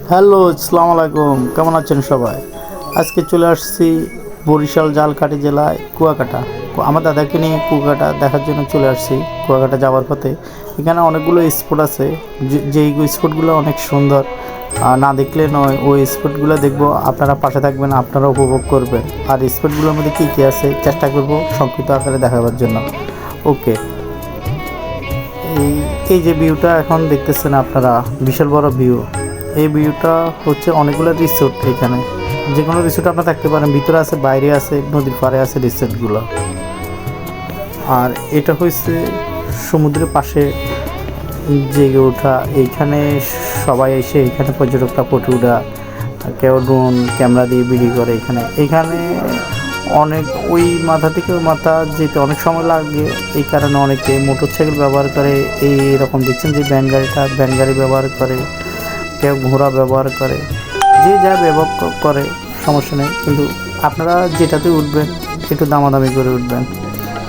Hello, আসসালামু আলাইকুম। কেমন আছেন সবাই? আজকে চলে আসছি বরিশাল ঝালকাঠি জেলায় কুয়াকাটা। আমার দাদাকে নিয়ে কুয়াকাটা দেখার জন্য চলে আসছি। কুয়াকাটা যাওয়ার পথে এখানে অনেকগুলো স্পট আছে, যেই স্পটগুলো অনেক সুন্দর। না দেখলে নয়, ওই স্পটগুলো দেখবো, আপনারা পাশে থাকবেন, আপনারা উপভোগ করবেন। আর স্পটগুলোর মধ্যে কী কী আছে চেষ্টা করব সংক্ষিপ্ত আকারে দেখাবার জন্য। ওকে, এই এই যে ভিউটা এখন দেখতেছেন আপনারা, বিশাল বড় ভিউ। এই ভিউটা হচ্ছে অনেকগুলো রিসোর্ট। এখানে যে কোনো রিসোর্ট আপনারা থাকতে পারেন, ভিতরে আছে, বাইরে আছে, নদীর পাড়ে আছে রিসোর্টগুলো। আর এটা হচ্ছে সমুদ্রের পাশে জেগে ওঠা। এইখানে সবাই এসে এখানে পর্যটকরা ফটো ওঠা, কেউ ড্রোন ক্যামেরা দিয়ে ভিডিও করে। এখানে অনেক ওই মাথা থেকে ওই মাথা যেতে অনেক সময় লাগে। এই কারণে অনেকে মোটরসাইকেল ব্যবহার করে। এইরকম দেখছেন যে ভ্যান গাড়ি ব্যবহার করে, কেউ ঘোড়া ব্যবহার করে, যে যা ব্যবহার করে সমস্যা নেই। কিন্তু আপনারা যেটাতে উঠবেন একটু দামাদামি করে উঠবেন।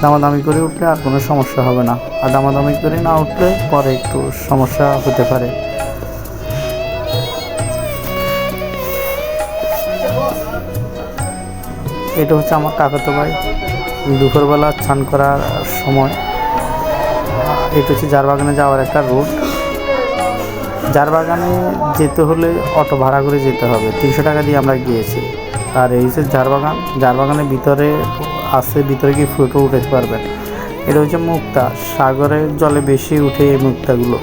দামাদামি করে উঠলে আর কোনো সমস্যা হবে না। আর দামাদামি করে না উঠলে পরে একটু সমস্যা হতে পারে। এটা হচ্ছে আমার কাকাতো ভাই। দুপুরবেলা স্নান করার সময়। এটা হচ্ছে জারবাগানে যাওয়ার একটা রুট। জারবাগানে যেতে হলে অটো ভাড়া করে যেতে হবে, 300 টাকা দিয়ে আমরা গিয়েছি। আর এই হচ্ছে জারবাগানের ভিতরে আছে, ভিতরে গিয়ে ফটো উঠাতে পারবেন। এটা হচ্ছে মুক্তা, সাগরের জলে বেশি উঠে এই মুক্তাগুলো।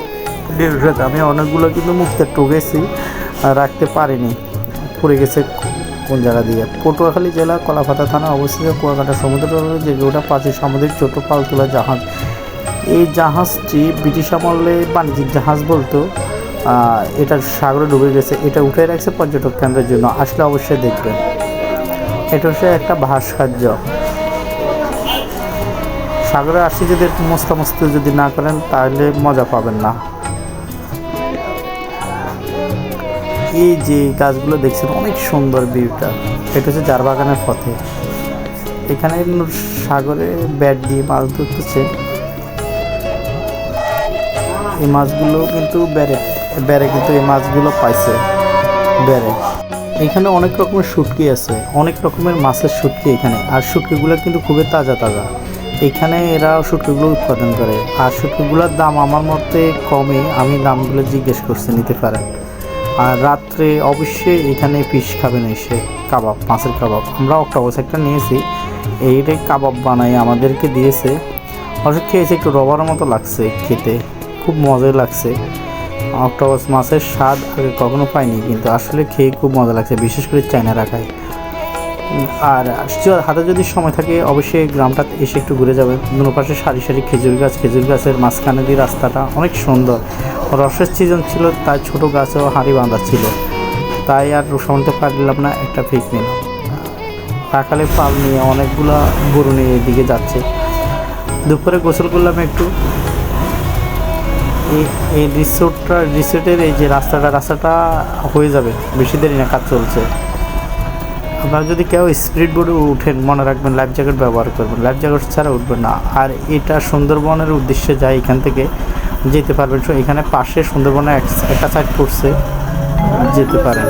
আমি অনেকগুলো কিন্তু মুক্তা টুকেছি, রাখতে পারিনি, পড়ে গেছে কোন জায়গা দিয়ে। পটুয়াখালী জেলা কলাপাতা থানা অবস্থিত কুয়াকাটা সমুদ্র জেগে ওঠা প্রাচীন সামুদ্রিক ছোট পালতোলা জাহাজ। এই জাহাজটি ব্রিটিশ আমলে বাণিজ্যিক জাহাজ বলতো। এটা সাগরে ডুবে গেছে। এটা উঠে রাখছে পর্যটক কেন্দ্রের জন্য, আসলে অবশ্যই দেখবেন। এটা হচ্ছে একটা ভাস্কর্য। সাগরে আসি যদি একটু মস্তি যদি না করেন তাহলে মজা পাবেন না। এই যে গাছগুলো দেখছেন অনেক সুন্দর ভিউটা। এটা হচ্ছে জারবাগানের পথে। এখানে সাগরে ব্যাট দিয়ে মাছ ধরতেছে। এই মাছগুলো কিন্তু বেড়ে কিন্তু এই মাছগুলো পাইছে বেড়ে। এখানে অনেক রকমের শুটকি আছে, অনেক রকমের মাছের শুটকি এখানে। আর শুটকিগুলো কিন্তু খুবই তাজা। এখানে এরা শুটকিগুলো উৎপাদন করে। আর শুটকিগুলোর দাম আমার মতে কমে, আমি দামগুলো জিজ্ঞেস করছি, নিতে পারেন। আর রাত্রে অবশ্যই এখানে ফিশ খাবেন, এসে কাবাব, মাছের কাবাব। আমরা অক্টোপাস একটা নিয়েছি, এইটাই কাবাব বানাই আমাদেরকে দিয়েছে। অবশ্য খেয়েছে, একটু রবারের মতো লাগছে খেতে, খুব মজাই লাগছে। অক্টোপাস মাছের স্বাদ আগে কখনো পাইনি, কিন্তু আসলে খেয়ে খুব মজা লাগছে, বিশেষ করে চায়না রাখায়। আর হাতে যদি সময় থাকে অবশ্যই গ্রামটা এসে একটু ঘুরে যাবেন। দুনো পাশে সারি সারি খেজুর গাছের মাঝখানে দিয়ে রাস্তাটা অনেক সুন্দর। রসের সিজন ছিল, তাই ছোটো গাছেও হাঁড়ি বাঁধা ছিল, তাই আর সামনে পারলাম না, একটা পিক নিলাম। সকালে পাল নিয়ে অনেকগুলা গরু নিয়ে এদিকে যাচ্ছে। দুপুরে গোসল করলাম একটু। এই রিসোর্টের এই যে রাস্তাটা হয়ে যাবে, বেশি দেরি না, কাজ চলছে। আপনারা যদি কেউ স্পিড বোটে উঠেন, মনে রাখবেন লাইফ জ্যাকেট ব্যবহার করবেন, লাইফ জ্যাকেট ছাড়া উঠবেন না। আর এটা সুন্দরবনের উদ্দেশ্যে যায়, এখান থেকে যেতে পারবেন। এখানে পাশে সুন্দরবনের একটা সাইড পড়ছে, যেতে পারেন।